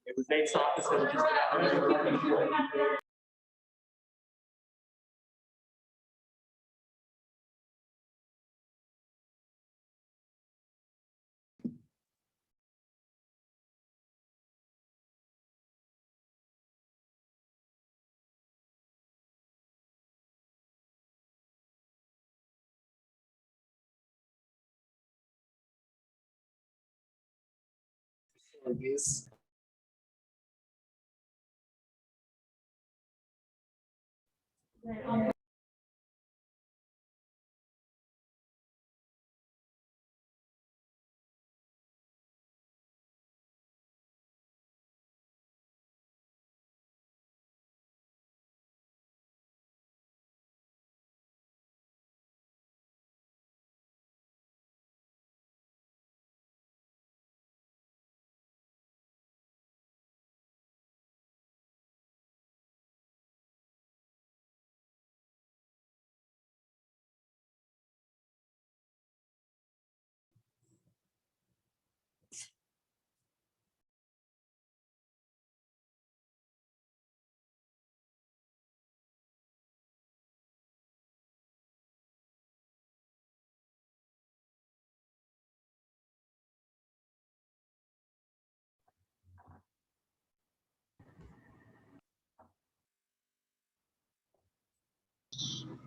It was based off the just these.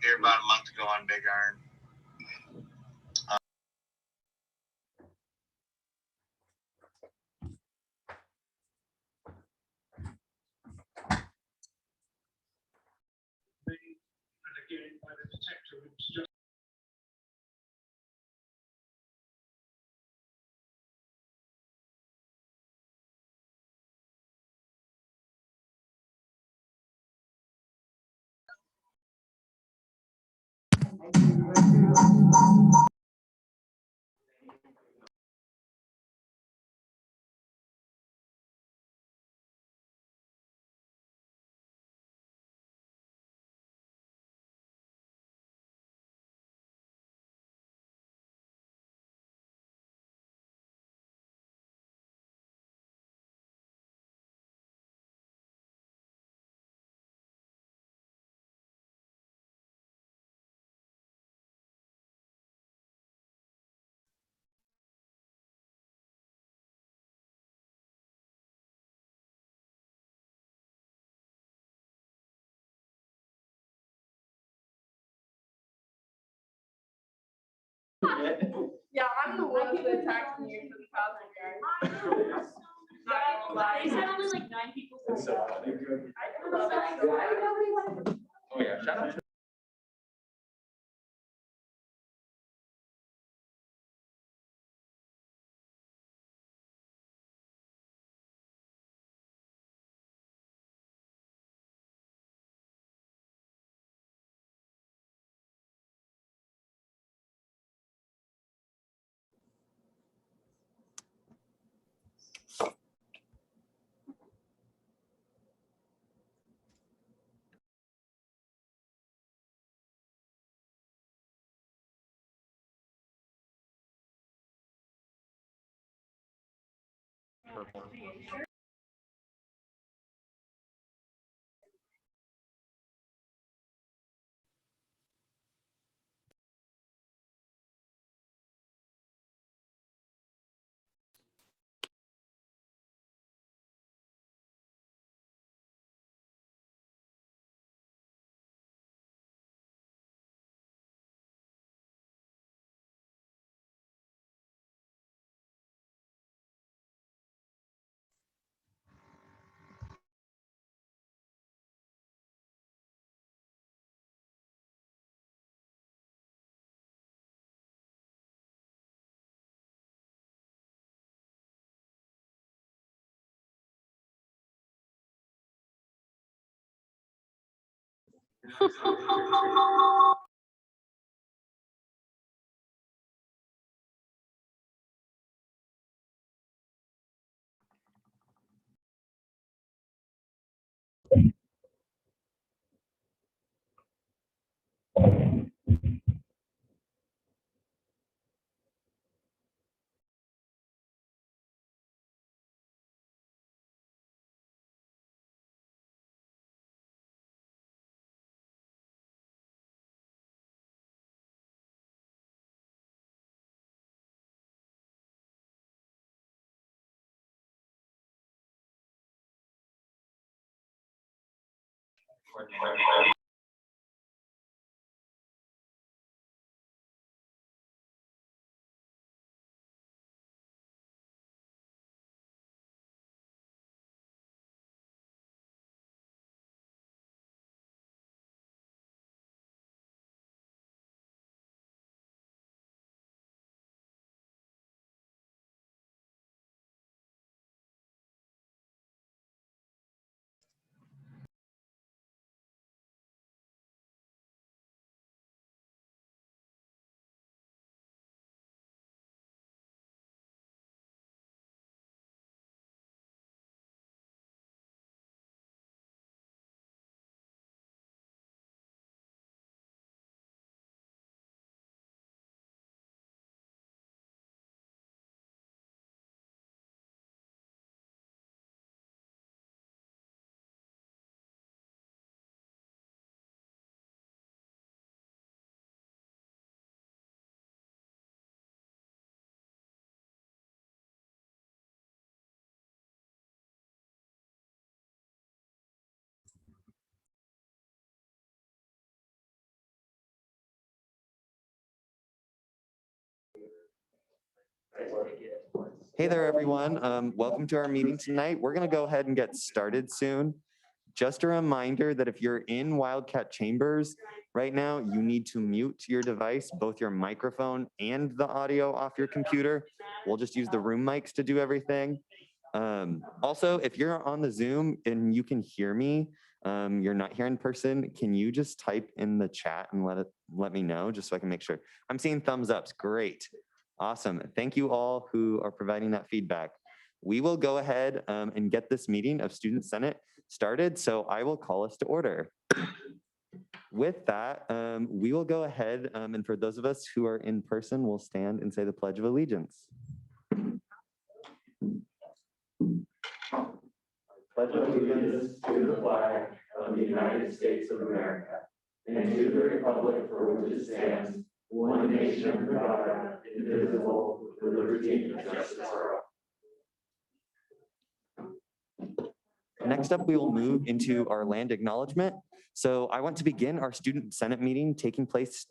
Here about a month ago on Big Iron. Again, by the detector, it's just Yeah, I'm the one that attacked you for the thousand guys. Not gonna lie. They said only like 9 people. So, I love it. oh yeah, shout out to Hey there, everyone. Welcome to our meeting tonight. We're going to go ahead and get started soon. Just a reminder that if you're in Wildcat Chambers right now, you need to mute your device, both your microphone and the audio off your computer. We'll just use the room mics to do everything. Also, if you're on the Zoom and you can hear me, you're not here in person, can you just type in the chat and let me know just so I can make sure? I'm seeing thumbs ups. Great. Awesome. Thank you all who are providing that feedback. We will go ahead and get this meeting of Student Senate started. So I will call us to order. With that, we will go ahead and for those of us who are in person, we'll stand and say the Pledge of Allegiance. Pledge allegiance to the flag of the United States of America and to the republic for which it stands, one nation under God, indivisible, with liberty and justice for all. Next up, we will move into our land acknowledgement. So I want to begin our Student Senate meeting taking place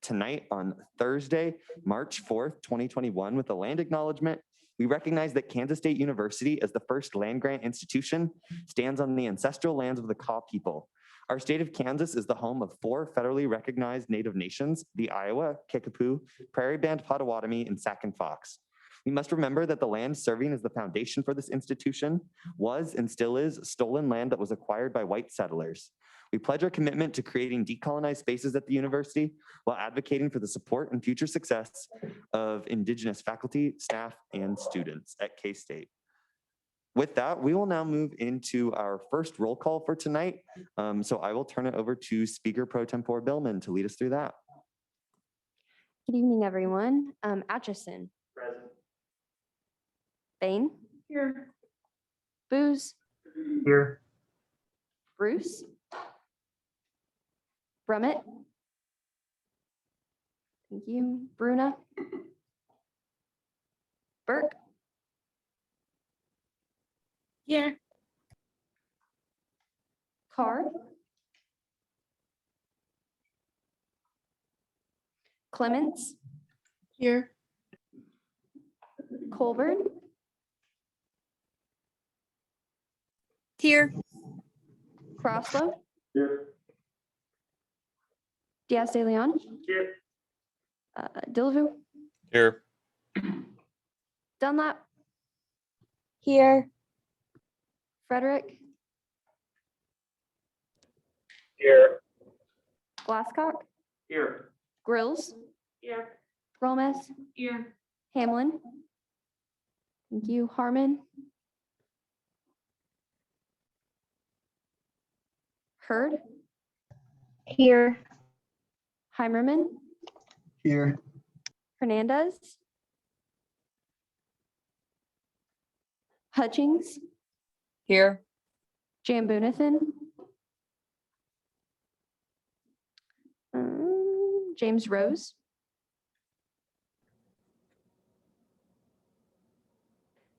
tonight on Thursday, March 4th, 2021 with a land acknowledgement. We recognize that Kansas State University, as the first land grant institution, stands on the ancestral lands of the Kaw people. Our state of Kansas is the home of 4 federally recognized Native nations, the Iowa, Kickapoo, Prairie Band Potawatomi, and Sac and Fox. We must remember that the land serving as the foundation for this institution was and still is stolen land that was acquired by white settlers. We pledge our commitment to creating decolonized spaces at the university while advocating for the support and future success of Indigenous faculty, staff, and students at K-State. With that, we will now move into our first roll call for tonight. So I will turn it over to Speaker Pro Tempore Billman to lead us through that. Good evening, everyone. Atchison. Present. Bain. Here. Booz. Here. Bruce. Brummett. Thank you. Bruna. Burke. Here. Carr. Clements. Here. Colburn. Here. Croslow. Here. Diaz de Leon. Here. Dillevue. Here. Dunlap. Here. Frederick. Here. Glasscock. Here. Grills. Here. Gomez. Here. Hamlin. Thank you. Harmon. Hurd. Here. Heimerman. Here. Hernandez. Hutchings. Here. Jambunathan. James Rose.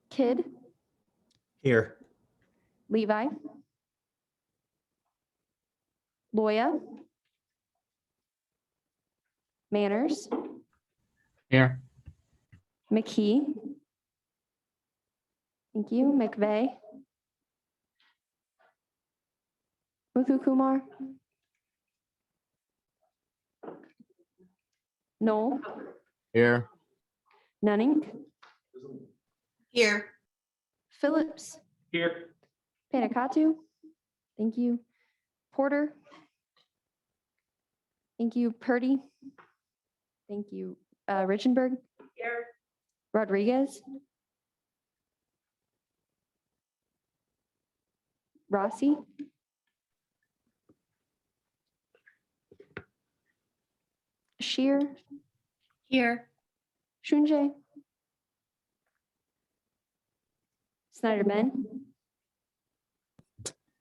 Kidd. Here. Levi. Loya. Manners, Here. McKee. Thank you. McVeigh. Muthukumar. Noel. Here. Nunning. Here. Phillips. Here. Panikatu. Thank you. Porter. Thank you. Purdy. Thank you. Richenberg. Here. Rodriguez. Rossi. Shear. Here. Shunjay. Snyder Ben.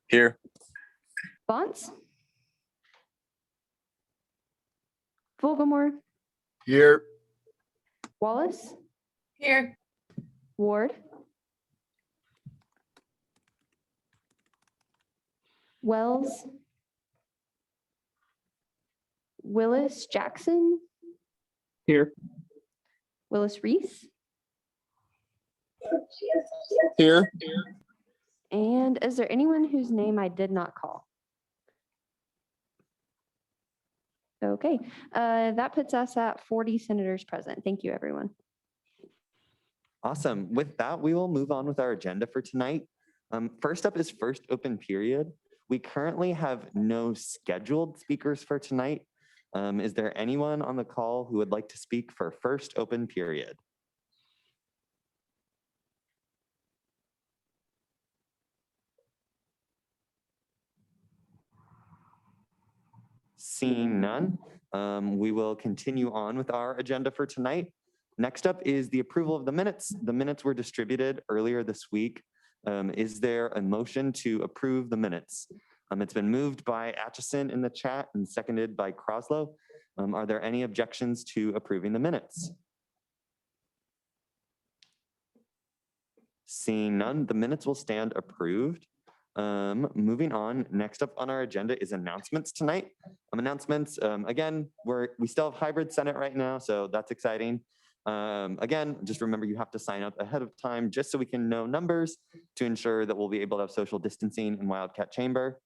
Here. Bonds. Fulgamore. Here. Wallace. Here. Ward. Wells. Willis Jackson. Here. Willis Reese. Here. And is there anyone whose name I did not call? Okay, that puts us at 40 senators present. Thank you, everyone. Awesome. With that, we will move on with our agenda for tonight. First up is first open period. We currently have no scheduled speakers for tonight. Is there anyone on the call who would like to speak for first open period? Seeing none, we will continue on with our agenda for tonight. Next up is the approval of the minutes. The minutes were distributed earlier this week. Is there a motion to approve the minutes? It's been moved by Atchison in the chat and seconded by Croslow. Are there any objections to approving the minutes? Seeing none, the minutes will stand approved. Moving on, next up on our agenda is announcements tonight. Announcements, again, we still have hybrid Senate right now, so that's exciting. Again, just remember you have to sign up ahead of time just so we can know numbers to ensure that we'll be able to have social distancing in Wildcat Chamber.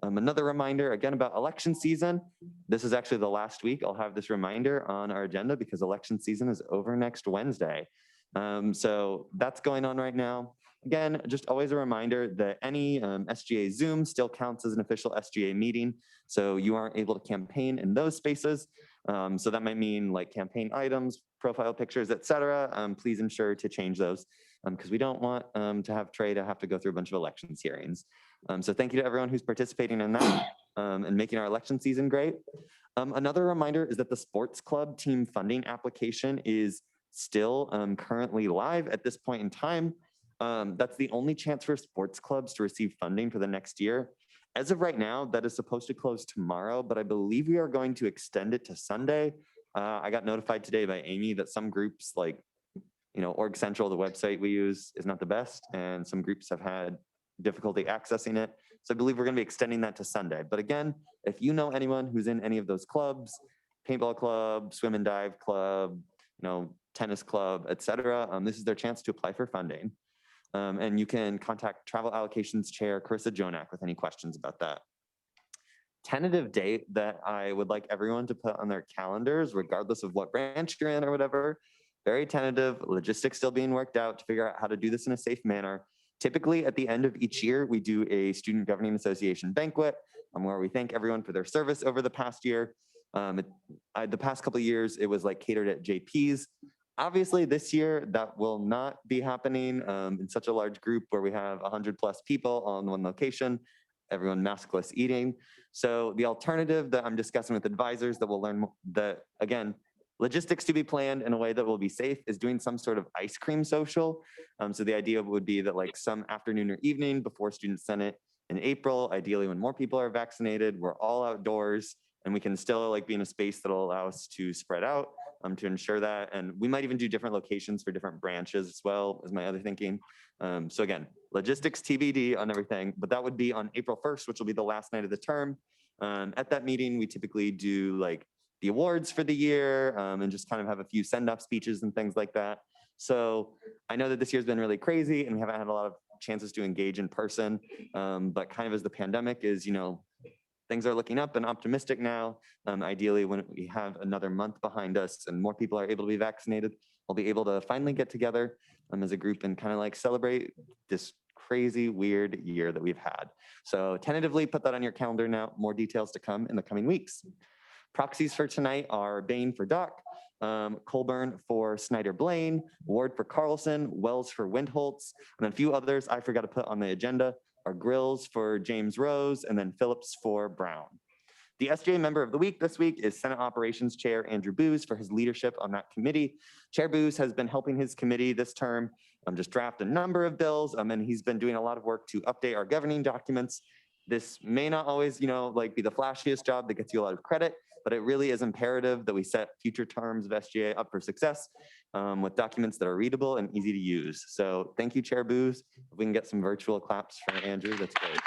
Another reminder, again, about election season. This is actually the last week I'll have this reminder on our agenda because election season is over next Wednesday. So that's going on right now. Again, just always a reminder that any SGA Zoom still counts as an official SGA meeting. So you aren't able to campaign in those spaces. So that might mean like campaign items, profile pictures, etc. Please ensure to change those because we don't want to have Trey to have to go through a bunch of elections hearings. So thank you to everyone who's participating in that and making our election season great. Another reminder is that the sports club team funding application is still currently live at this point in time. That's the only chance for sports clubs to receive funding for the next year. As of right now, that is supposed to close tomorrow, but I believe we are going to extend it to Sunday. I got notified today by Amy that some groups like, Org Central, the website we use, is not the best, and some groups have had difficulty accessing it. So I believe we're going to be extending that to Sunday. But again, if you know anyone who's in any of those clubs, paintball club, swim and dive club, tennis club, etc., this is their chance to apply for funding. And you can contact Travel Allocations Chair Carissa Jonak with any questions about that. Tentative date that I would like everyone to put on their calendars, regardless of what branch you're in or whatever, very tentative, logistics still being worked out to figure out how to do this in a safe manner. Typically at the end of each year, we do a Student Governing Association banquet where we thank everyone for their service over the past year. The past couple of years, it was like catered at JP's. Obviously, this year, that will not be happening in such a large group where we have 100+ people on one location, everyone maskless eating. So the alternative that I'm discussing with advisors that we'll learn that, again, logistics to be planned in a way that will be safe is doing some sort of ice cream social. So the idea would be that like some afternoon or evening before Student Senate in April, ideally when more people are vaccinated, we're all outdoors and we can still like be in a space that'll allow us to spread out. To ensure that, and we might even do different locations for different branches as well, is my other thinking. So again, logistics TBD on everything, but that would be on April 1st, which will be the last night of the term. At that meeting, we typically do like the awards for the year and just kind of have a few send-off speeches and things like that. So I know that this year's been really crazy and we haven't had a lot of chances to engage in person, but kind of as the pandemic is, things are looking up and optimistic now. Ideally, when we have another month behind us and more people are able to be vaccinated, we'll be able to finally get together as a group and kind of like celebrate this crazy, weird year that we've had. So tentatively put that on your calendar now. More details to come in the coming weeks. Proxies for tonight are Bain for Doc, Colburn for Snyder Blaine, Ward for Carlson, Wells for Windholtz, and then a few others I forgot to put on the agenda are Grills for James Rose, and then Phillips for Brown. The SJA member of the week this week is Senate Operations Chair Andrew Booz for his leadership on that committee. Chair Booz has been helping his committee this term just draft a number of bills, and he's been doing a lot of work to update our governing documents. This may not always, be the flashiest job that gets you a lot of credit, but it really is imperative that we set future terms of SJA up for success with documents that are readable and easy to use. So thank you, Chair Booz. If we can get some virtual claps for Andrew, that's great.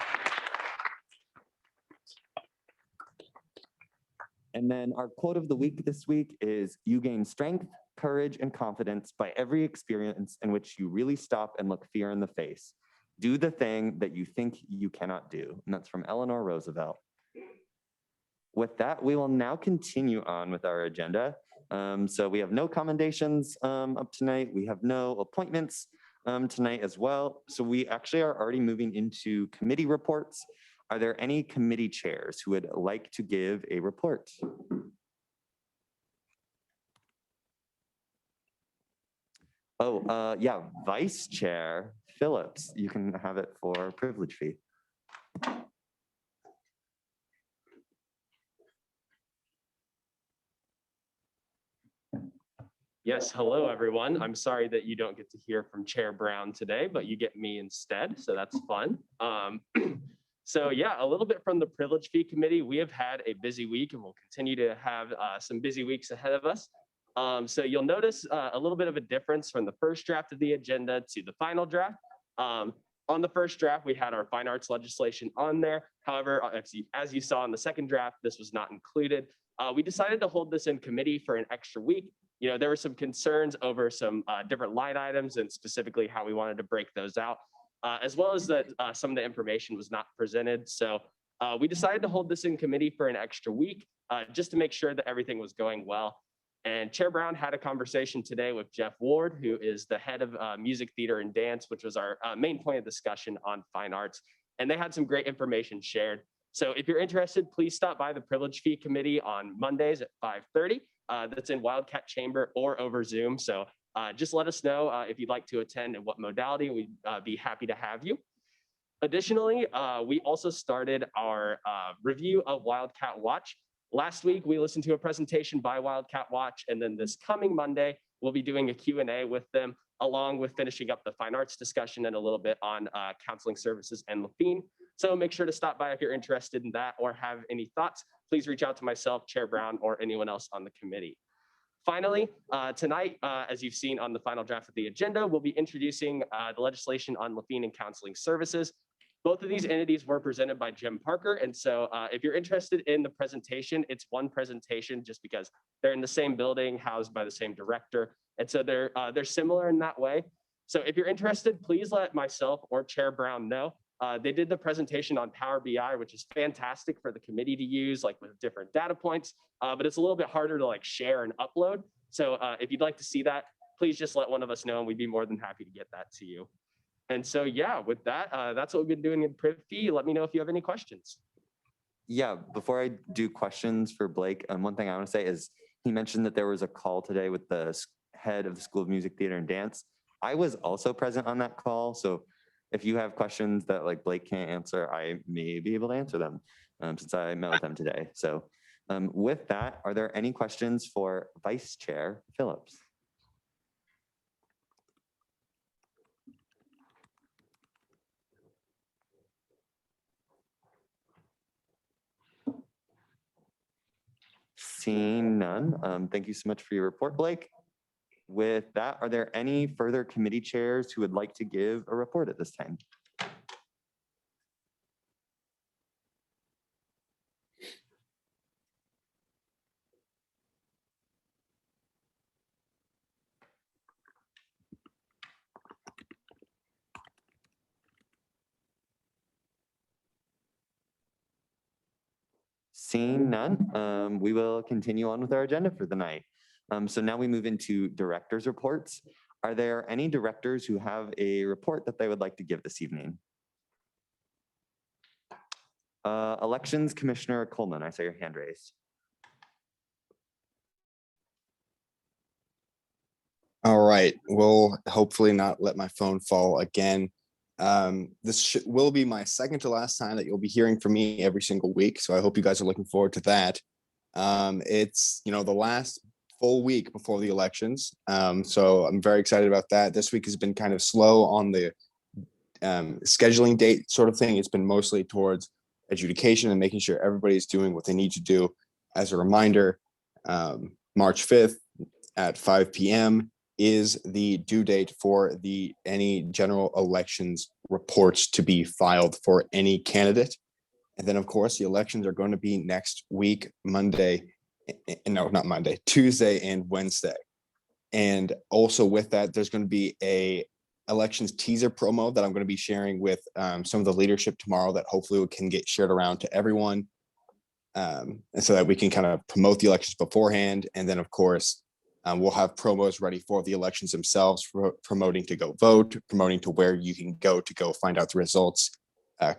And then our quote of the week this week is, "You gain strength, courage, and confidence by every experience in which you really stop and look fear in the face. Do the thing that you think you cannot do." And that's from Eleanor Roosevelt. With that, we will now continue on with our agenda. So we have no commendations up tonight. We have no appointments tonight as well. So we actually are already moving into committee reports. Are there any committee chairs who would like to give a report? Oh, yeah, Vice Chair Phillips, you can have it for privilege fee. Yes, hello, everyone. I'm sorry that you don't get to hear from Chair Brown today, but you get me instead, so that's fun. So yeah, a little bit from the Privilege Fee Committee. We have had a busy week and we'll continue to have some busy weeks ahead of us. So you'll notice a little bit of a difference from the first draft of the agenda to the final draft. On the first draft, we had our fine arts legislation on there. However, as you saw in the second draft, this was not included. We decided to hold this in committee for an extra week. There were some concerns over some different line items and specifically how we wanted to break those out, as well as that some of the information was not presented. So we decided to hold this in committee for an extra week just to make sure that everything was going well. And Chair Brown had a conversation today with Jeff Ward, who is the head of music, theater, and dance, which was our main point of discussion on fine arts. And they had some great information shared. So if you're interested, please stop by the Privilege Fee Committee on Mondays at 5:30. That's in Wildcat Chamber or over Zoom. So just let us know if you'd like to attend and what modality. We'd be happy to have you. Additionally, we also started our review of Wildcat Watch. Last week, we listened to a presentation by Wildcat Watch, and then this coming Monday, we'll be doing a Q&A with them, along with finishing up the fine arts discussion and a little bit on counseling services and Lafine. So make sure to stop by if you're interested in that or have any thoughts. Please reach out to myself, Chair Brown, or anyone else on the committee. Finally, tonight, as you've seen on the final draft of the agenda, we'll be introducing the legislation on Lafine and counseling services. Both of these entities were presented by Jim Parker. And so if you're interested in the presentation, it's one presentation just because they're in the same building, housed by the same director. And so they're similar in that way. So if you're interested, please let myself or Chair Brown know. They did the presentation on Power BI, which is fantastic for the committee to use, like with different data points, but it's a little bit harder to like share and upload. So if you'd like to see that, please just let one of us know and we'd be more than happy to get that to you. And so, yeah, with that, that's what we've been doing in Priv Fee. Let me know if you have any questions. Yeah, before I do questions for Blake, one thing I want to say is he mentioned that there was a call today with the head of the School of Music, Theater, and Dance. I was also present on that call. So if you have questions that like Blake can't answer, I may be able to answer them since I met with them today. So with that, are there any questions for Vice Chair Phillips? Seeing none, thank you so much for your report, Blake. With that, are there any further committee chairs who would like to give a report at this time? Seeing none, we will continue on with our agenda for the night. So now we move into directors' reports. Are there any directors who have a report that they would like to give this evening? Elections Commissioner Coleman, I saw your hand raised. All right, we'll hopefully not let my phone fall again. This will be my second to last time that you'll be hearing from me every single week. So I hope you guys are looking forward to that. It's, the last full week before the elections. So I'm very excited about that. This week has been kind of slow on the scheduling date sort of thing. It's been mostly towards adjudication and making sure everybody's doing what they need to do. As a reminder, March 5th at 5 p.m. is the due date for any general elections reports to be filed for any candidate. And then, of course, the elections are going to be next week, Tuesday and Wednesday. And also with that, there's going to be a elections teaser promo that I'm going to be sharing with some of the leadership tomorrow that hopefully can get shared around to everyone. And so that we can kind of promote the elections beforehand. And then, of course, we'll have promos ready for the elections themselves, promoting to go vote, promoting to where you can go to go find out the results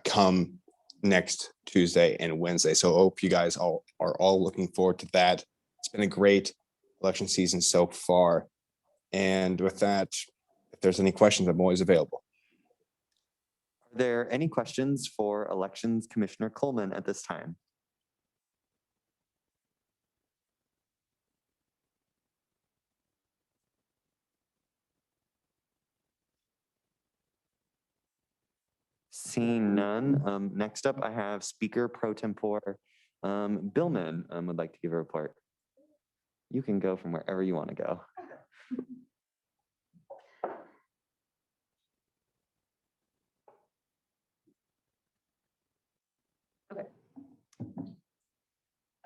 come next Tuesday and Wednesday. So I hope you guys are all looking forward to that. It's been a great election season so far. And with that, if there's any questions, I'm always available. Are there any questions for Elections Commissioner Coleman at this time? Seeing none, next up I have Speaker Pro Tempore Billman would like to give a report. You can go from wherever you want to go.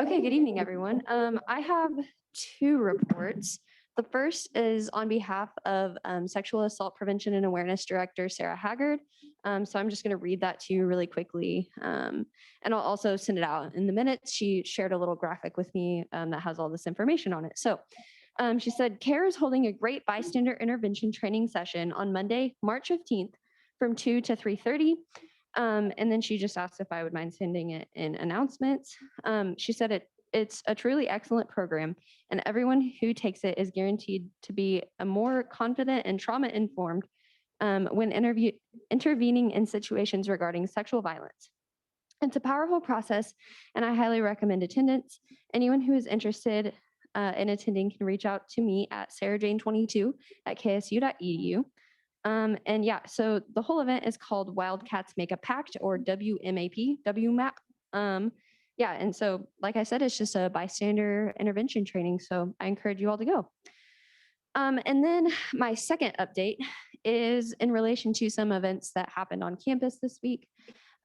Okay, good evening, everyone. I have two reports. The first is on behalf of Sexual Assault Prevention and Awareness Director, Sarah Haggard. So I'm just going to read that to you really quickly. And I'll also send it out in the minutes. She shared a little graphic with me that has all this information on it. So she said, CARE is holding a great bystander intervention training session on Monday, March 15th from 2 to 3:30. And then she just asked if I would mind sending it in announcements. She said it's a truly excellent program, and everyone who takes it is guaranteed to be a more confident and trauma-informed when intervening in situations regarding sexual violence. It's a powerful process, and I highly recommend attendance. Anyone who is interested in attending can reach out to me at sarahjane22@ksu.edu. And yeah, so the whole event is called Wildcats Make a Pact, or WMAP. Yeah, and so like I said, it's just a bystander intervention training, so I encourage you all to go. And then my second update is in relation to some events that happened on campus this week.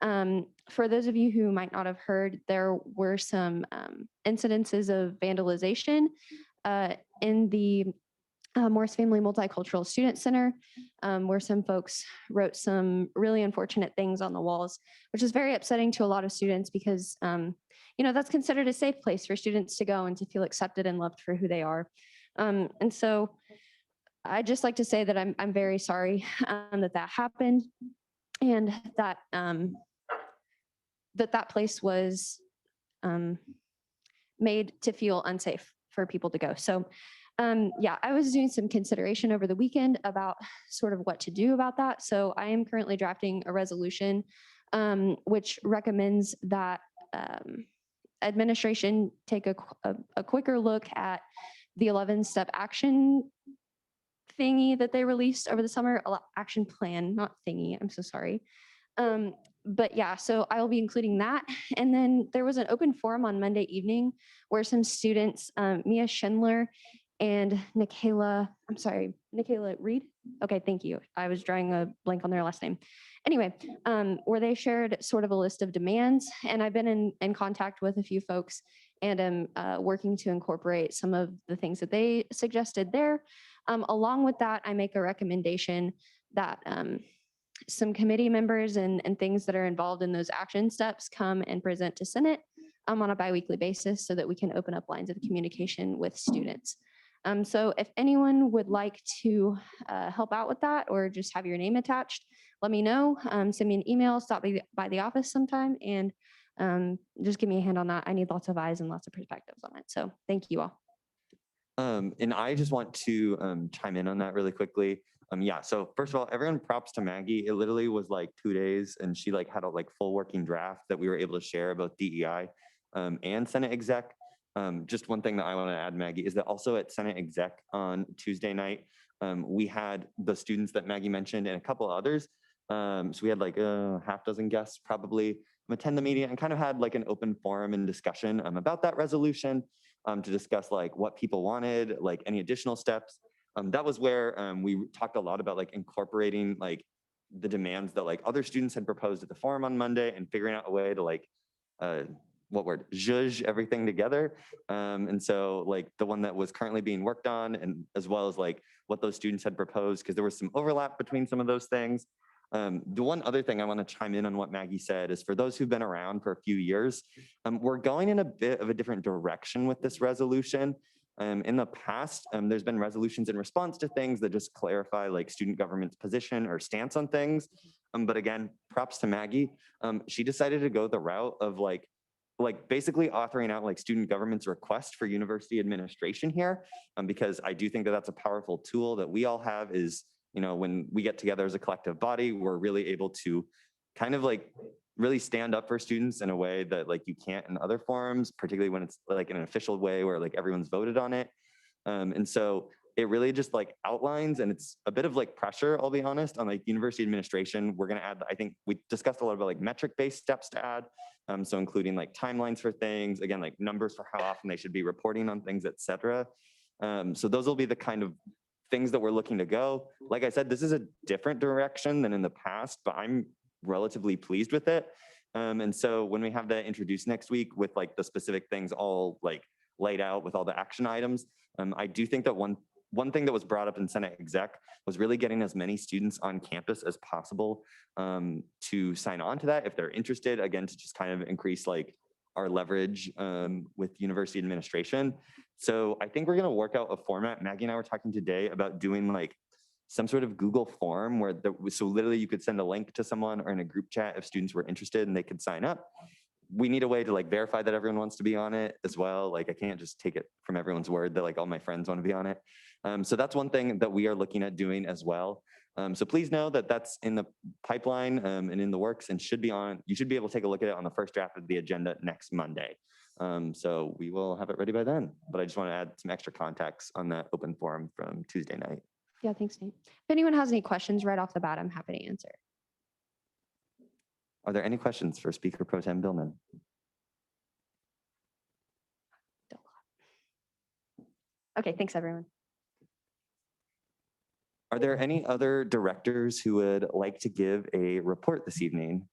For those of you who might not have heard, there were some incidences of vandalization in the Morris Family Multicultural Student Center, where some folks wrote some really unfortunate things on the walls, which is very upsetting to a lot of students because, that's considered a safe place for students to go and to feel accepted and loved for who they are. And so I'd just like to say that I'm very sorry that happened, and that that place was made to feel unsafe for people to go. So yeah, I was doing some consideration over the weekend about sort of what to do about that. So I am currently drafting a resolution which recommends that administration take a quicker look at the 11-step action thingy that they released over the summer, action plan, not thingy, I'm so sorry. But yeah, so I will be including that. And then there was an open forum on Monday evening where some students, Mia Schindler and Nikayla Reed. Okay, thank you. I was drawing a blank on their last name. Anyway, where they shared sort of a list of demands, and I've been in contact with a few folks and am working to incorporate some of the things that they suggested there. Along with that, I make a recommendation that some committee members and things that are involved in those action steps come and present to Senate on a biweekly basis so that we can open up lines of communication with students. So if anyone would like to help out with that or just have your name attached, let me know. Send me an email, stop by the office sometime, and just give me a hand on that. I need lots of eyes and lots of perspectives on it. So thank you all. And I just want to chime in on that really quickly. Yeah, so first of all, everyone props to Maggie. It literally was like 2 days and she like had a like full working draft that we were able to share about DEI and Senate exec. Just one thing that I want to add, Maggie, is that also at Senate exec on Tuesday night, we had the students that Maggie mentioned and a couple others. So we had like a half dozen guests probably attend the meeting and kind of had like an open forum and discussion about that resolution to discuss like what people wanted, like any additional steps. That was where we talked a lot about like incorporating like the demands that like other students had proposed at the forum on Monday and figuring out a way to like, zhuzh everything together. And so like the one that was currently being worked on and as well as like what those students had proposed, because there was some overlap between some of those things. The one other thing I want to chime in on what Maggie said is for those who've been around for a few years, we're going in a bit of a different direction with this resolution. In the past, there's been resolutions in response to things that just clarify like student government's position or stance on things. But again, props to Maggie. She decided to go the route of like basically authoring out like student government's request for university administration here, because I do think that that's a powerful tool that we all have is, you know, when we get together as a collective body, we're really able to kind of like really stand up for students in a way that like you can't in other forums, particularly when it's like in an official way where like everyone's voted on it. And so it really just like outlines, and it's a bit of like pressure, I'll be honest, on like university administration. We're gonna add, I think we discussed a lot about like metric-based steps to add. So including like timelines for things, again, like numbers for how often they should be reporting on things, et cetera. So those will be the kind of things that we're looking to go. Like I said, this is a different direction than in the past, but I'm relatively pleased with it. And so when we have that introduced next week with like the specific things all like laid out with all the action items, I do think that one thing that was brought up in Senate exec was really getting as many students on campus as possible to sign on to that if they're interested, again, to just kind of increase like our leverage with university administration. So I think we're gonna work out a format. Maggie and I were talking today about doing like some sort of Google form where, so literally you could send a link to someone or in a group chat if students were interested and they could sign up. We need a way to like verify that everyone wants to be on it as well. Like I can't just take it from everyone's word that like all my friends want to be on it. So that's one thing that we are looking at doing as well. So please know that that's in the pipeline and in the works and should be on, you should be able to take a look at it on the first draft of the agenda next Monday. So we will have it ready by then, but I just want to add some extra context on that open forum from Tuesday night. Yeah, thanks, Nate. If anyone has any questions right off the bat, I'm happy to answer. Are there any questions for Speaker Pro Tem Billman? Okay, thanks, everyone. Are there any other directors who would like to give a report this evening?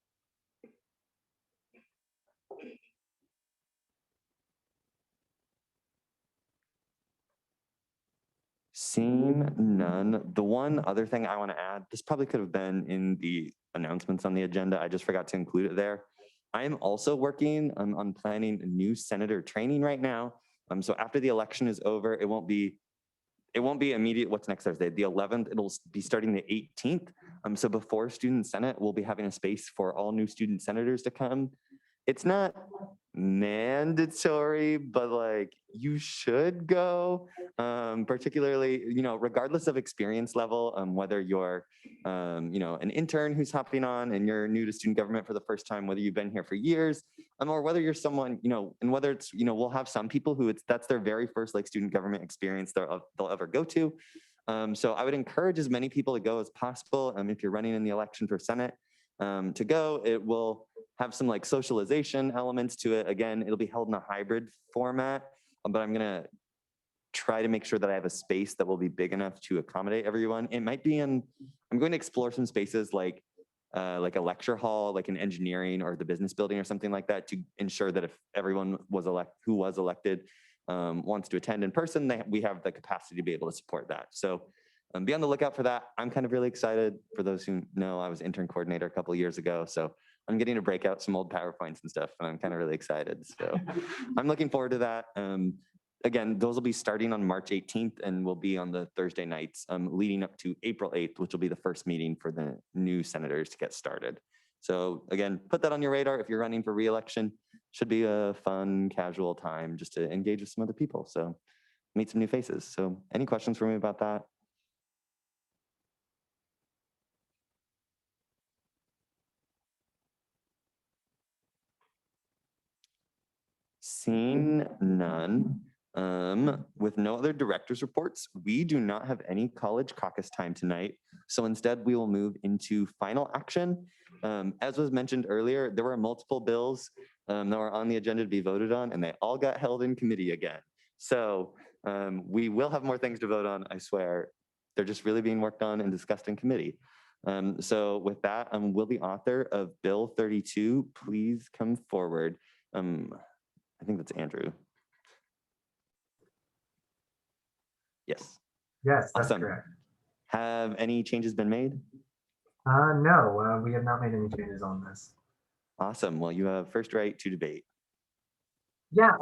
Seeing none, the one other thing I want to add, this probably could have been in the announcements on the agenda. I just forgot to include it there. I am also working on planning a new senator training right now. So after the election is over, it won't be immediate. What's next Thursday? The 11th, it'll be starting the 18th. So before Student Senate, we'll be having a space for all new student senators to come. It's not mandatory, but like you should go, particularly, you know, regardless of experience level, whether you're, you know, an intern who's hopping on and you're new to student government for the first time, whether you've been here for years, or whether you're someone, you know, and whether it's, you know, we'll have some people who that's their very first like student government experience they'll ever go to. So I would encourage as many people to go as possible. If you're running in the election for Senate, to go, it will have some like socialization elements to it. Again, it'll be held in a hybrid format, but I'm gonna try to make sure that I have a space that will be big enough to accommodate everyone. It might be I'm going to explore some spaces like a lecture hall, like an engineering or the business building or something like that to ensure that if everyone who was elected wants to attend in person, we have the capacity to be able to support that. So be on the lookout for that. I'm kind of really excited. For those who know, I was intern coordinator a couple of years ago. So I'm getting to break out some old PowerPoints and stuff, and I'm kind of really excited. So I'm looking forward to that. Again, those will be starting on March 18th and will be on the Thursday nights leading up to April 8th, which will be the first meeting for the new senators to get started. So again, put that on your radar if you're running for re-election. Should be a fun, casual time just to engage with some other people. So meet some new faces. So any questions for me about that? Seeing none, with no other director's reports, we do not have any college caucus time tonight. So instead, we will move into final action. As was mentioned earlier, there were multiple bills that were on the agenda to be voted on, and they all got held in committee again. So we will have more things to vote on, I swear. They're just really being worked on and discussed in committee. So with that, will the author of Bill 32 please come forward? I think that's Andrew. Yes. Yes, that's Awesome. correct. Have any changes been made? No, we have not made any changes on this. Awesome. Well, you have first right to debate. Yeah,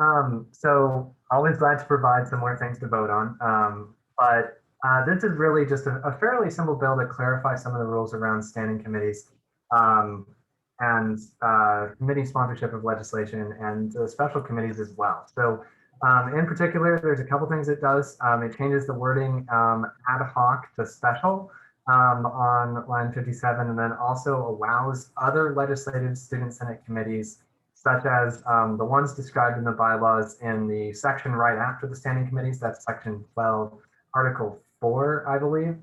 so always glad to provide some more things to vote on. But this is really just a fairly simple bill to clarify some of the rules around standing committees and committee sponsorship of legislation and special committees as well. So in particular, there's a couple things it does. It changes the wording ad hoc to special on line 57, and then also allows other legislative student senate committees, such as the ones described in the bylaws in the section right after the standing committees. That's section 12, article 4, I believe.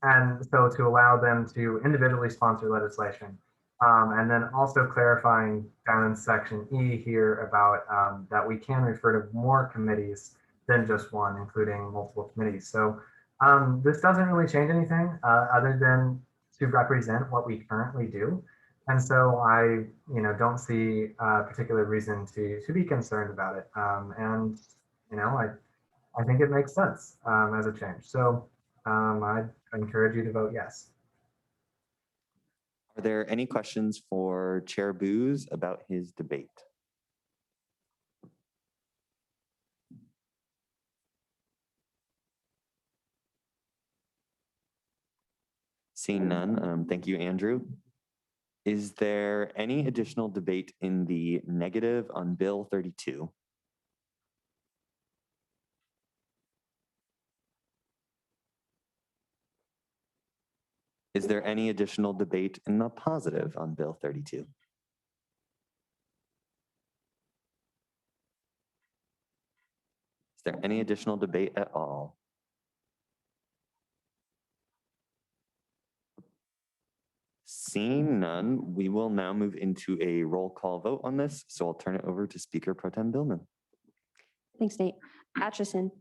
And so to allow them to individually sponsor legislation. And then also clarifying down in section E here about that we can refer to more committees than just one, including multiple committees. So this doesn't really change anything other than to represent what we currently do. And so I, don't see a particular reason to be concerned about it. And, I think it makes sense as a change. So I encourage you to vote yes. Are there any questions for Chair Booz about his debate? Seeing none, thank you, Andrew. Is there any additional debate in the negative on Bill 32? Is there any additional debate in the positive on Bill 32? Is there any additional debate at all? Seeing none, we will now move into a roll call vote on this. So I'll turn it over to Speaker Pro Tem Billman. Thanks, Nate. Atchison,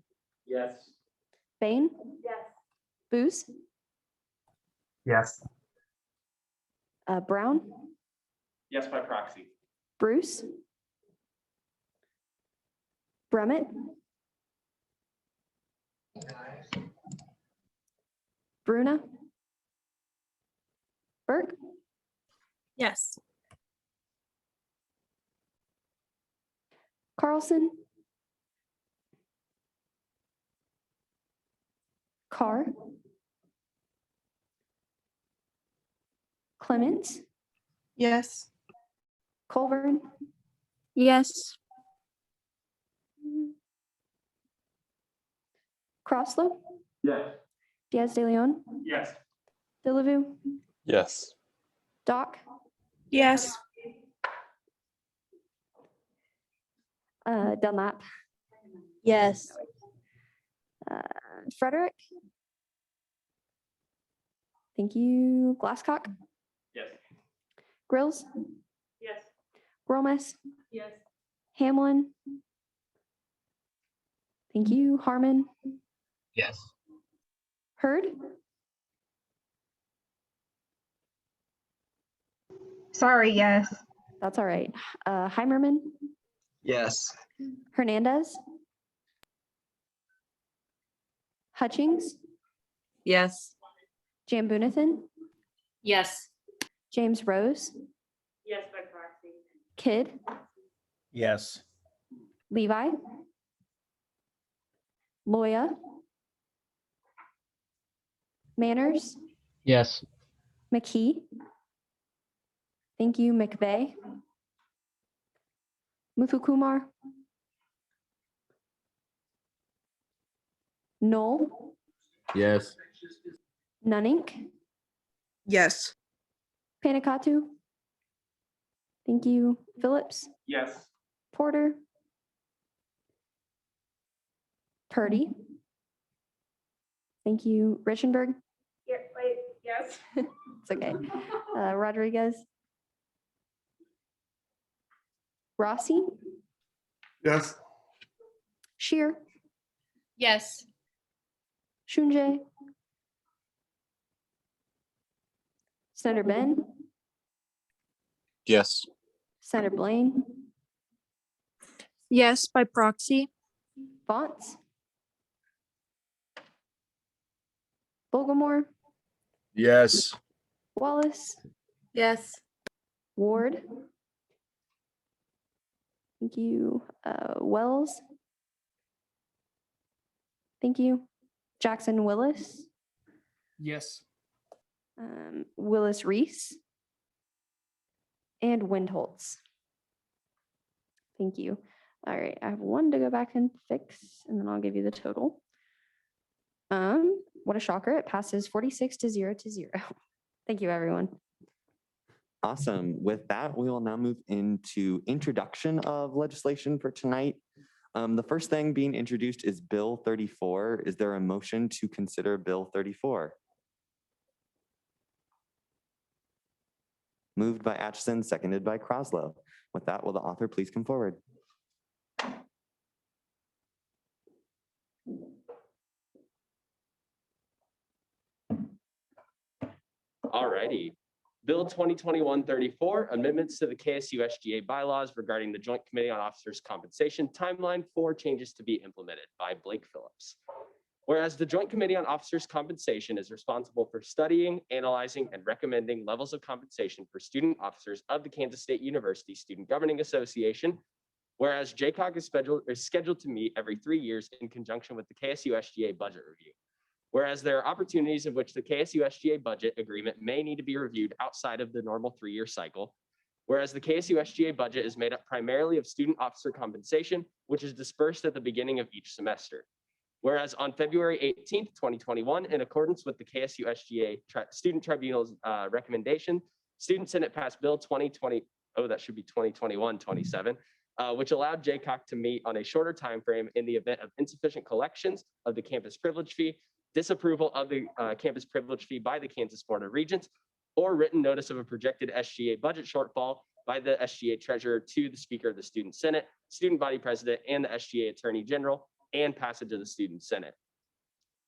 Yes. Bain, Yes. Booz, Yes. Brown, Yes, by proxy. Bruce, Brummett, Bruna, Burke, Yes. Carlson, Carr, Clements, Yes. Colburn, Yes. Crosslow, Yes. Diaz de Leon, Yes. Delavu, Yes. Doc, Yes. Dunlap, Yes. Frederick. Thank you. Glasscock, Yes. Grills, Yes. Romas, Yes. Hamlin. Thank you. Harmon, Yes. Hurd, Sorry, yes. that's all right. Heimerman, Yes. Hernandez, Hutchings, Yes. Jambunathan, Yes. James Rose, Yes, by proxy. Kidd, Yes. Levi, Loya, Manners, Yes. McKee. Thank you, McVeigh. Mufukumar. Knoll, Yes. Nunink, Yes. Panikatu. Thank you, Phillips, Yes. Porter, Purdy. Thank you, Richenberg. Yeah, wait, yes. It's okay. Rodriguez. Rossi, Yes. Shear, Yes. Shunjay. Senator Ben, Yes. Senator Blaine, Yes, by proxy. Fonts, Bogomore, Yes. Wallace, Yes. Ward. Thank you, Wells. Thank you, Jackson Willis, Yes. Willis Reese, and Windholtz. Thank you. All right, I have one to go back and fix, and then I'll give you the total. What a shocker. It passes 46 to 0 to 0. Thank you, everyone. Awesome. With that, we will now move into introduction of legislation for tonight. The first thing being introduced is Bill 34. Is there a motion to consider Bill 34? Moved by Atchison, seconded by Croslow. With that, will the author please come forward? All righty. Bill 2021-34, amendments to the KSU SGA bylaws regarding the Joint Committee on Officers' Compensation timeline for changes to be implemented by Blake Phillips. Whereas the Joint Committee on Officers' Compensation is responsible for studying, analyzing, and recommending levels of compensation for student officers of the Kansas State University Student Governing Association. Whereas JCOG is scheduled to meet every 3 years in conjunction with the KSU SGA budget review. Whereas there are opportunities in which the KSU SGA budget agreement may need to be reviewed outside of the normal 3-year cycle. Whereas the KSU SGA budget is made up primarily of student officer compensation, which is dispersed at the beginning of each semester. Whereas on February 18th, 2021, in accordance with the KSU SGA Student Tribunal's recommendation, Student Senate passed Bill 2021-27, which allowed JCOC to meet on a shorter time frame in the event of insufficient collections of the campus privilege fee, disapproval of the campus privilege fee by the Kansas Board of Regents, or written notice of a projected SGA budget shortfall by the SGA treasurer to the Speaker of the Student Senate, Student Body President, and the SGA Attorney General, and passage of the Student Senate.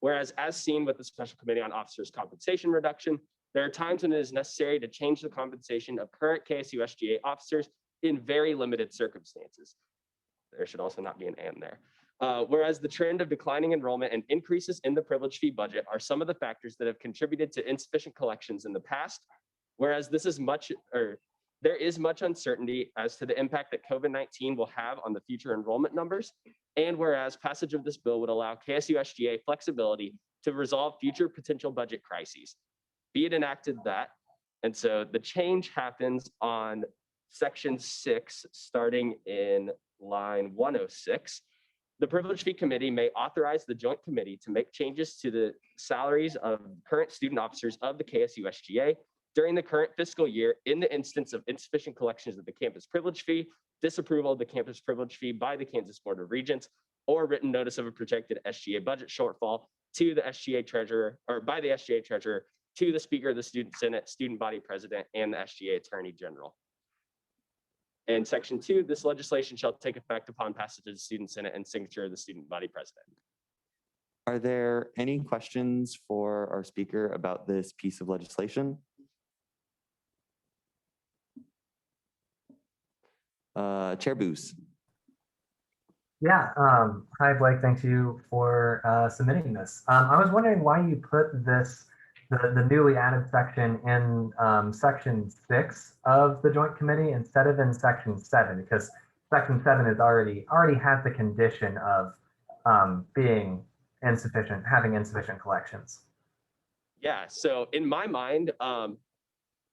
Whereas, as seen with the Special Committee on Officers' Compensation Reduction, there are times when it is necessary to change the compensation of current KSU SGA officers in very limited circumstances. There should also not be an and there. Whereas the trend of declining enrollment and increases in the privilege fee budget are some of the factors that have contributed to insufficient collections in the past. Whereas there is much uncertainty as to the impact that COVID-19 will have on the future enrollment numbers. And whereas passage of this bill would allow KSU SGA flexibility to resolve future potential budget crises. Be it enacted that. And so the change happens on section 6, starting in line 106. The Privilege Fee Committee may authorize the Joint Committee to make changes to the salaries of current student officers of the KSU SGA during the current fiscal year in the instance of insufficient collections of the campus privilege fee, disapproval of the campus privilege fee by the Kansas Board of Regents, or written notice of a projected SGA budget shortfall to the SGA treasurer, or by the SGA treasurer to the Speaker of the Student Senate, Student Body President, and the SGA Attorney General. And section 2, this legislation shall take effect upon passage of the Student Senate and signature of the Student Body President. Are there any questions for our speaker about this piece of legislation? Chair Booth. Yeah, hi Blake, thank you for submitting this. I was wondering why you put this the newly added section in section 6 of the joint committee instead of in section 7, because section 7 is already has the condition of being insufficient, having insufficient collections. Yeah, so in my mind,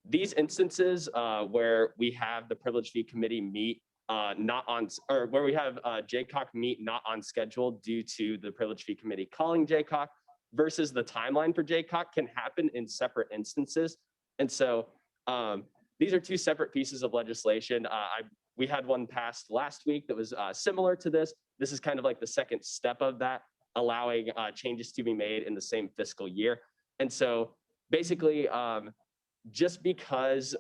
these instances where we have the privilege fee committee meet not on, or where we have JCOC meet not on schedule due to the privilege fee committee calling JCOC versus the timeline for JCOC can happen in separate instances. And so these are two separate pieces of legislation. We had one passed last week that was similar to this. This is kind of like the second step of that, allowing changes to be made in the same fiscal year. And so basically, just because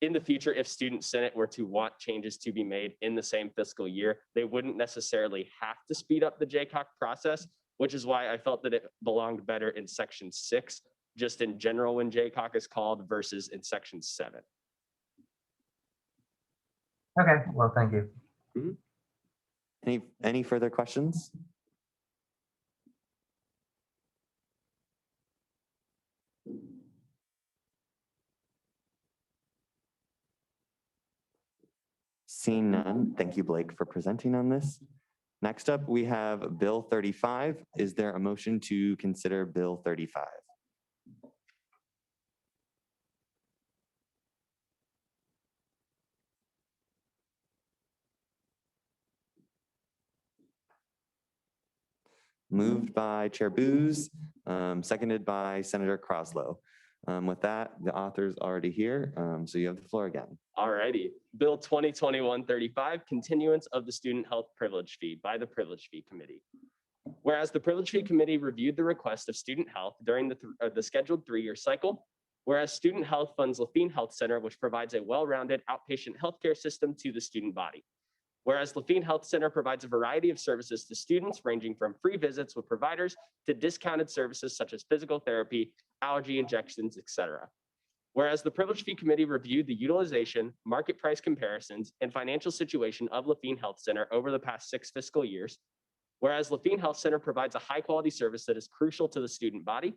in the future, if Student Senate were to want changes to be made in the same fiscal year, they wouldn't necessarily have to speed up the JCOC process, which is why I felt that it belonged better in section 6, just in general when JCOC is called versus in section 7. Okay, well, thank you. Any further questions? Seeing none, thank you, Blake, for presenting on this. Next up, we have Bill 35. Is there a motion to consider Bill 35? Moved by Chair Booz, seconded by Senator Croslow. With that, the author's already here, so you have the floor again. All righty. Bill 2021-35, continuance of the student health privilege fee by the Privilege Fee Committee. Whereas the Privilege Fee Committee reviewed the request of student health during the scheduled 3-year cycle, whereas student health funds Lafine Health Center, which provides a well-rounded outpatient healthcare system to the student body. Whereas Lafine Health Center provides a variety of services to students ranging from free visits with providers to discounted services such as physical therapy, allergy injections, etc. Whereas the Privilege Fee Committee reviewed the utilization, market price comparisons, and financial situation of Lafine Health Center over the past 6 fiscal years. Whereas Lafine Health Center provides a high quality service that is crucial to the student body.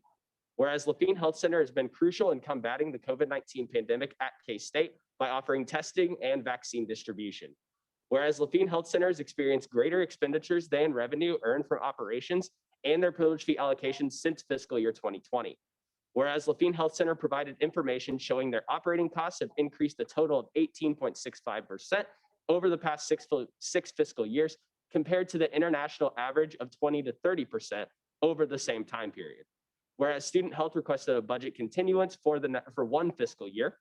Whereas Lafine Health Center has been crucial in combating the COVID-19 pandemic at K-State by offering testing and vaccine distribution. Whereas Lafine Health Centers experience greater expenditures than revenue earned from operations and their privilege fee allocations since fiscal year 2020. Whereas Lafine Health Center provided information showing their operating costs have increased a total of 18.65% over the past six fiscal years, compared to the international average of 20 to 30% over the same time period. Whereas Student Health requested a budget continuance for 1 fiscal year.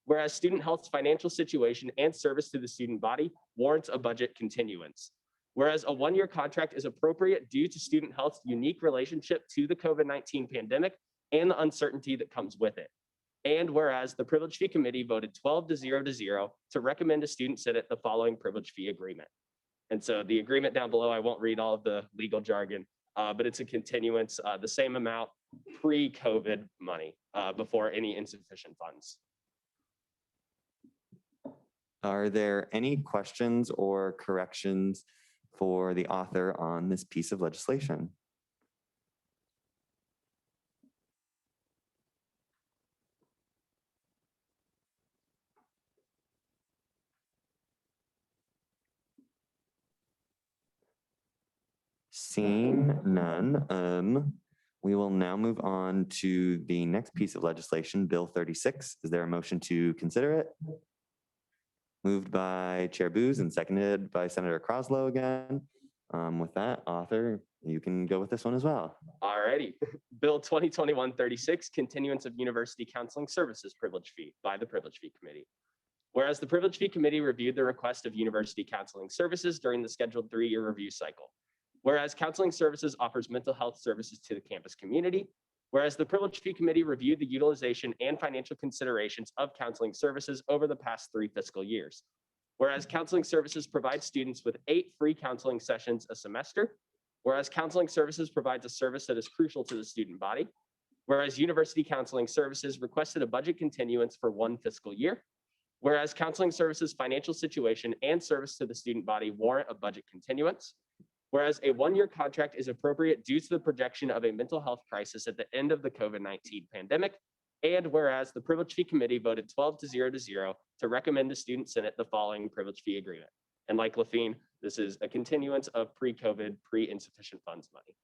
Whereas Student Health's financial situation and service to the student body warrants a budget continuance. Whereas a 1-year contract is appropriate due to Student Health's unique relationship to the COVID-19 pandemic and the uncertainty that comes with it. And whereas the Privilege Fee Committee voted 12-0 to recommend to Student Senate the following privilege fee agreement. And so the agreement down below, I won't read all of the legal jargon, but it's a continuance, the same amount pre-COVID money before any insufficient funds. Are there any questions or corrections for the author on this piece of legislation? Seeing none, we will now move on to the next piece of legislation, Bill 36. Is there a motion to consider it? Moved by Chair Booz and seconded by Senator Croslow again. With that, author, you can go with this one as well. All righty. Bill 2021-36, continuance of university counseling services privilege fee by the Privilege Fee Committee. Whereas the Privilege Fee Committee reviewed the request of university counseling services during the scheduled 3-year review cycle. Whereas counseling services offers mental health services to the campus community. Whereas the Privilege Fee Committee reviewed the utilization and financial considerations of counseling services over the past 3 fiscal years. Whereas counseling services provide students with 8 free counseling sessions a semester. Whereas counseling services provides a service that is crucial to the student body. Whereas university counseling services requested a budget continuance for 1 fiscal year. Whereas counseling services financial situation and service to the student body warrant a budget continuance. Whereas a one-year contract is appropriate due to the projection of a mental health crisis at the end of the COVID-19 pandemic. And whereas the Privilege Fee Committee voted 12-0 to recommend to Student Senate the following privilege fee agreement. And like Lafine, this is a continuance of pre-COVID, pre-insufficient funds money.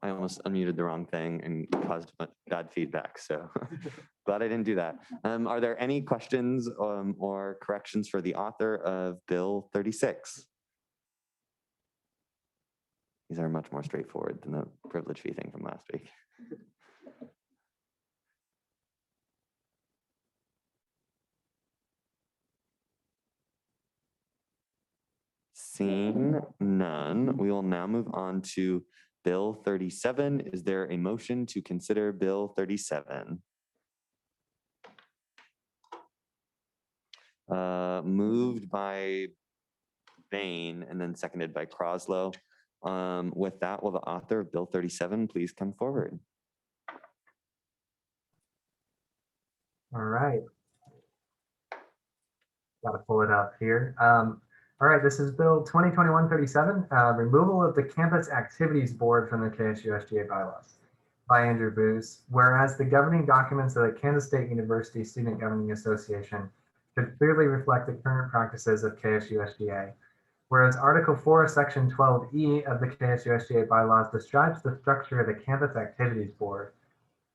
I almost unmuted the wrong thing and caused bad feedback, so glad I didn't do that. Are there any questions or corrections for the author of Bill 36? These are much more straightforward than the privilege fee thing from last week. Seeing none, we will now move on to Bill 37. Is there a motion to consider Bill 37? Moved by Bain and then seconded by Croslow. With that, will the author of Bill 37 please come forward? All right. Got to pull it up here. All right, this is Bill 2021-37, removal of the Campus Activities Board from the KSU-SGA bylaws by Andrew Booz. Whereas the governing documents of the Kansas State University Student Governing Association should clearly reflect the current practices of KSU-SGA. Whereas Article 4, Section 12E of the KSU-SGA bylaws describes the structure of the Campus Activities Board.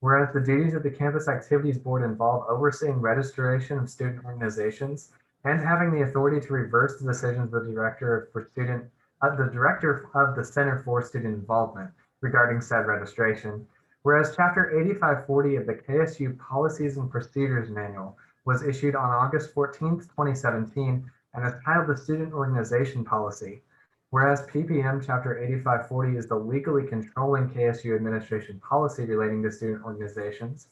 Whereas the duties of the Campus Activities Board involve overseeing registration of student organizations and having the authority to reverse the decisions of the director of the Center for Student Involvement regarding said registration. Whereas Chapter 8540 of the KSU Policies and Procedures Manual was issued on August 14th, 2017, and is titled the Student Organization Policy. Whereas PPM Chapter 8540 is the legally controlling KSU administration policy relating to student organizations.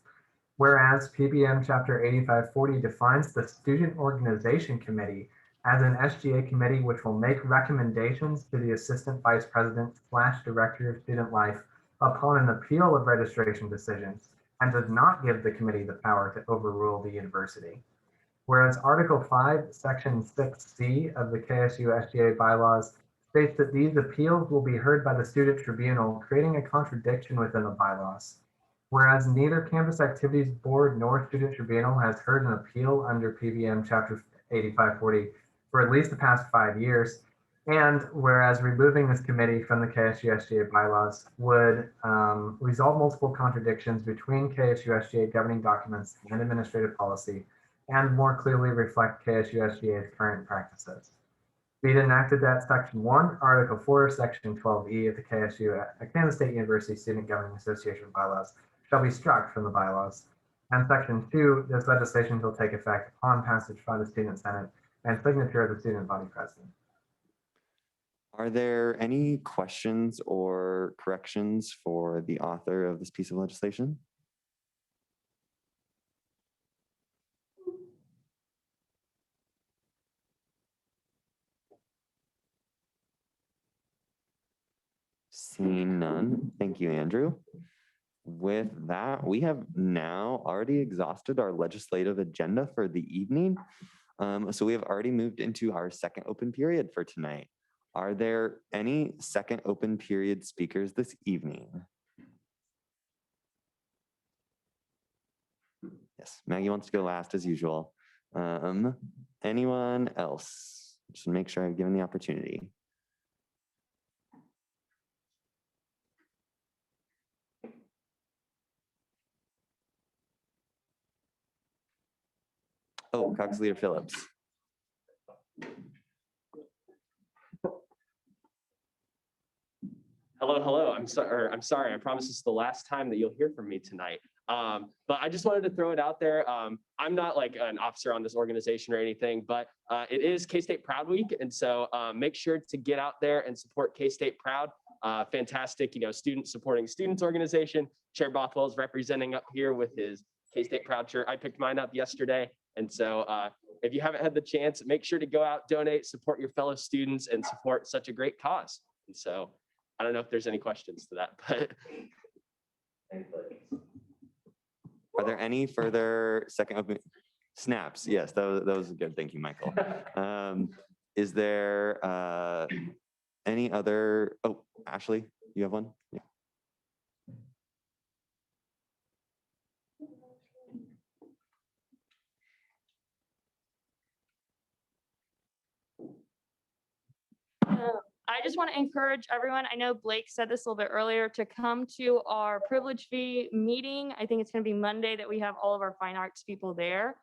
Whereas PPM Chapter 8540 defines the Student Organization Committee as an SGA committee which will make recommendations to the Assistant Vice President / Director of Student Life upon an appeal of registration decisions, and does not give the committee the power to overrule the university. Whereas Article 5, Section 6C of the KSU-SGA bylaws states that these appeals will be heard by the Student Tribunal, creating a contradiction within the bylaws. Whereas neither Campus Activities Board nor Student Tribunal has heard an appeal under PBM Chapter 8540 for at least the past 5 years, and whereas removing this committee from the KSU-SGA bylaws would resolve multiple contradictions between KSU-SGA governing documents and administrative policy, and more clearly reflect KSU-SGA's current practices. Be it enacted that Section 1, Article 4, Section 12E of the Kansas State University Student Governing Association bylaws shall be struck from the bylaws. And Section 2, this legislation will take effect upon passage by the Student Senate and signature of the Student Body President. Are there any questions or corrections for the author of this piece of legislation? Seeing none, thank you, Andrew. With that, we have now already exhausted our legislative agenda for the evening. So we have already moved into our second open period for tonight. Are there any second open period speakers this evening? Yes, Maggie wants to go last as usual. Anyone else? Just make sure I've given the opportunity. Oh, Cox Leader Phillips. Hello. I'm sorry. I promise this is the last time that you'll hear from me tonight. But I just wanted to throw it out there. I'm not like an officer on this organization or anything, but it is K-State Proud Week. And so make sure to get out there and support K-State Proud. Fantastic, student supporting students organization. Chair Bothwell is representing up here with his K-State Proud shirt. I picked mine up yesterday. And so if you haven't had the chance, make sure to go out, donate, support your fellow students, and support such a great cause. And so I don't know if there's any questions to that, but. Are there any further second open? Snaps, yes, that was good. Thank you, Michael. Is there any other, oh, Ashley, you have one? Yeah. I just want to encourage everyone, I know Blake said this a little bit earlier, to come to our privilege fee meeting. I think it's going to be Monday that we have all of our fine arts people there.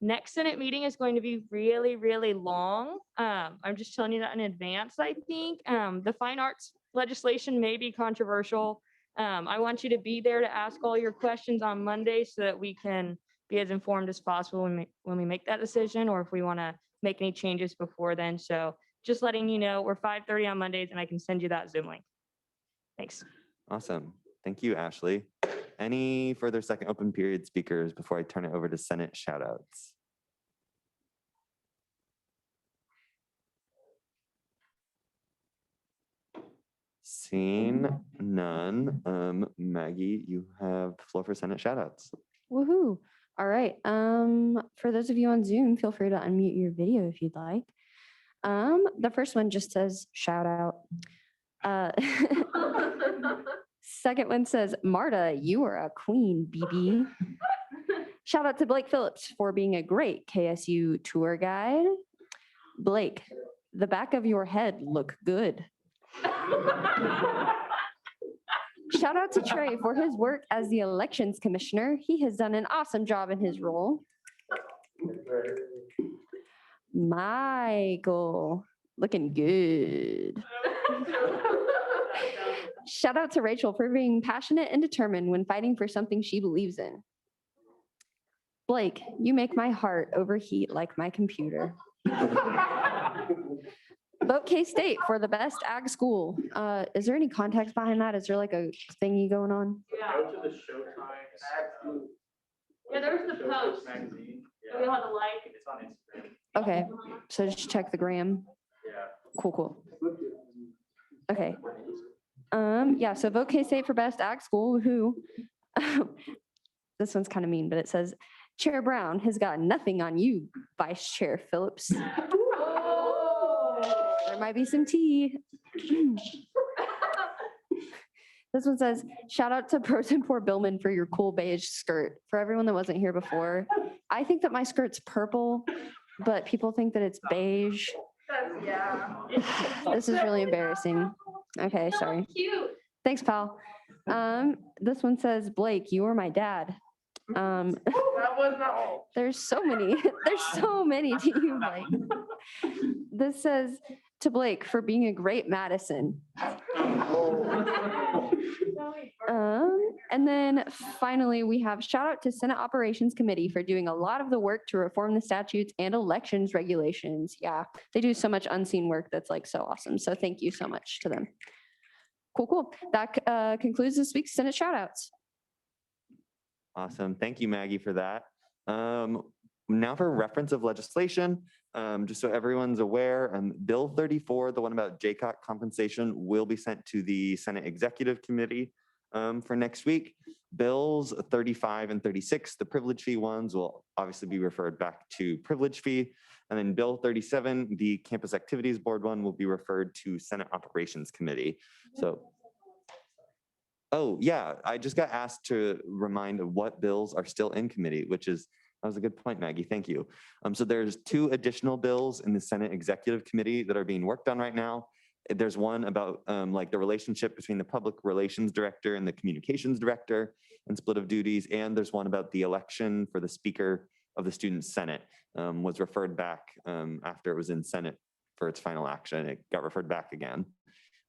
Next Senate meeting is going to be really, really long. I'm just telling you that in advance, I think. The fine arts legislation may be controversial. I want you to be there to ask all your questions on Monday so that we can be as informed as possible when we make that decision, or if we want to make any changes before then. So just letting you know, we're 5:30 on Mondays and I can send you that Zoom link. Thanks. Awesome. Thank you, Ashley. Any further second open period speakers before I turn it over to Senate shoutouts? Seeing none, Maggie, you have the floor for Senate shoutouts. Woohoo. All right. For those of you on Zoom, feel free to unmute your video if you'd like. The first one just says shout out. Second one says, Marta, you are a queen, BB. Shout out to Blake Phillips for being a great KSU tour guide. Blake, the back of your head look good. Shout out to Trey for his work as the elections commissioner. He has done an awesome job in his role. Michael, looking good. Shout out to Rachel for being passionate and determined when fighting for something she believes in. Blake, you make my heart overheat like my computer. Vote K-State for the best ag school. Is there any context behind that? Is there like a thingy going on? Yeah. Go to the Showtime. Yeah, there's the post. Magazine. We all had to like. It's on Instagram. Okay, so just check the gram. Yeah. Cool. Okay. Yeah, so vote K-State for best ag school. Who? This one's kind of mean, but it says, Chair Brown has got nothing on you, Vice Chair Phillips. There might be some tea. This one says, shout out to Person Poor Billman for your cool beige skirt. For everyone that wasn't here before, I think that my skirt's purple, but people think that it's beige. Yeah. This is really embarrassing. Okay, sorry. Cute. Thanks, pal. This one says, Blake, you are my dad. That was not. There's so many to you, Blake. This says to Blake for being a great Madison. And then finally, we have shout out to Senate Operations Committee for doing a lot of the work to reform the statutes and elections regulations. Yeah, they do so much unseen work that's like so awesome. So thank you so much to them. Cool. That concludes this week's Senate shout outs. Awesome. Thank you, Maggie, for that. Now for reference of legislation, just so everyone's aware, Bill 34, the one about JCOT compensation, will be sent to the Senate Executive Committee for next week. Bills 35 and 36, the privilege fee ones, will obviously be referred back to privilege fee. And then Bill 37, the Campus Activities Board one, will be referred to Senate Operations Committee. So, oh yeah, I just got asked to remind of what bills are still in committee, that was a good point, Maggie, thank you. So there's 2 additional bills in the Senate Executive Committee that are being worked on right now. There's one about like the relationship between the Public Relations Director and the Communications Director and split of duties. And there's one about the election for the Speaker of the Student Senate, was referred back after it was in Senate for its final action. It got referred back again.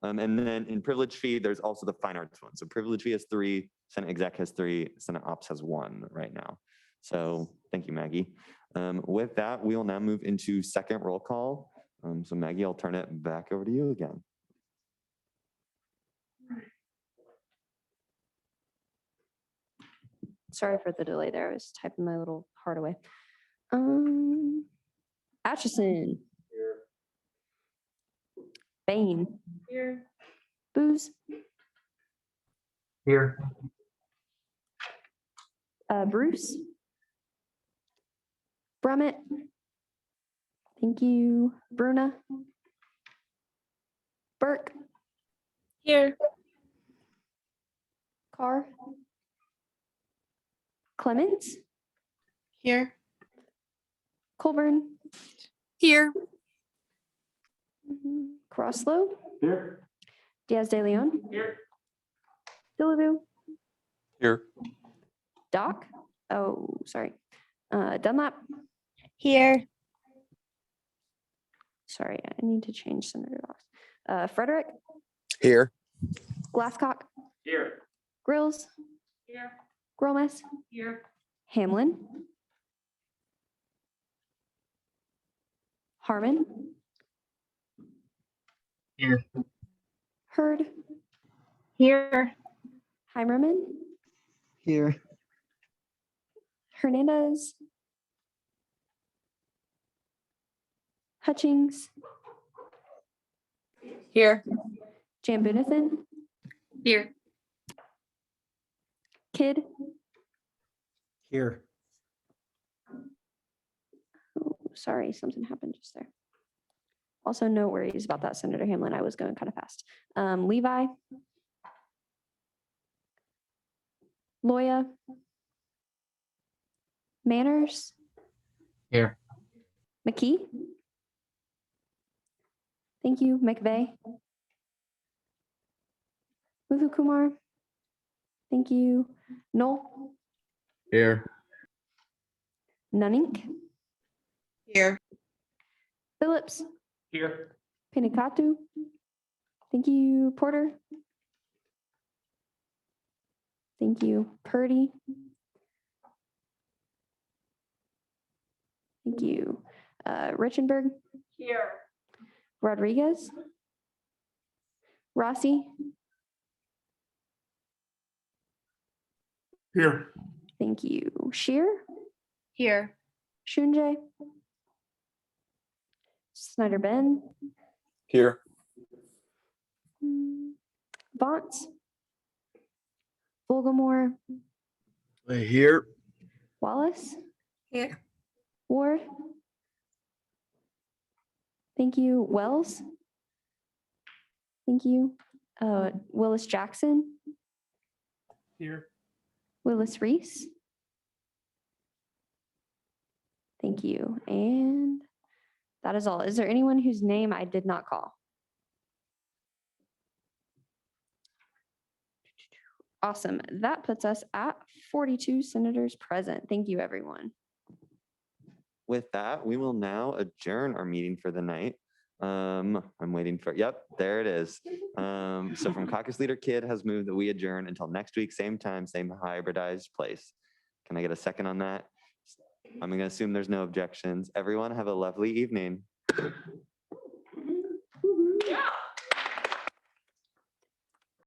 And then in privilege fee, there's also the fine arts one. So privilege fee has 3, Senate Exec has 3, Senate Ops has 1 right now. So thank you, Maggie. With that, we will now move into second roll call. So Maggie, I'll turn it back over to you again. Sorry for the delay there. I was typing my little heart away. Atchison. Bain. Here. Booze. Here. Bruce. Brummett. Thank you. Bruna. Burke. Here. Carr. Clements. Here. Colburn. Here. Crosslow. Here. Diaz de Leon. Here. Dilladu. Here. Doc. Oh, sorry. Dunlap. Here. Sorry, I need to change Senator Docs. Frederick. Here. Glasscock. Here. Grills. Here. Gromas. Here. Hamlin. Harmon. Here. Hurd. Here. Heimerman. Here. Hernandez. Hutchings. Here. Jambunathan. Here. Kidd. Here. Oh, sorry, something happened just there. Also, no worries about that, Senator Hamlin. I was going kind of fast. Levi. Loya. Manners. Here. McKee. Thank you. McVeigh. Muthu Kumar. Thank you. Noel. Here. Nunink. Here. Phillips. Here. Pinikatu. Thank you. Porter. Thank you. Purdy. Thank you. Richenberg. Here. Rodriguez. Rossi. Here. Thank you. Shear. Here. Shunjay. Snyder Ben. Here. Vance. Volgamore. Here. Wallace. Here. Ward. Thank you. Wells. Thank you. Willis Jackson. Here. Willis Reese. Thank you. And that is all. Is there anyone whose name I did not call? Awesome. That puts us at 42 senators present. Thank you, everyone. With that, we will now adjourn our meeting for the night. I'm waiting for, yep, there it is. So from Caucus Leader Kidd has moved that we adjourn until next week, same time, same hybridized place. Can I get a second on that? I'm gonna assume there's no objections. Everyone have a lovely evening.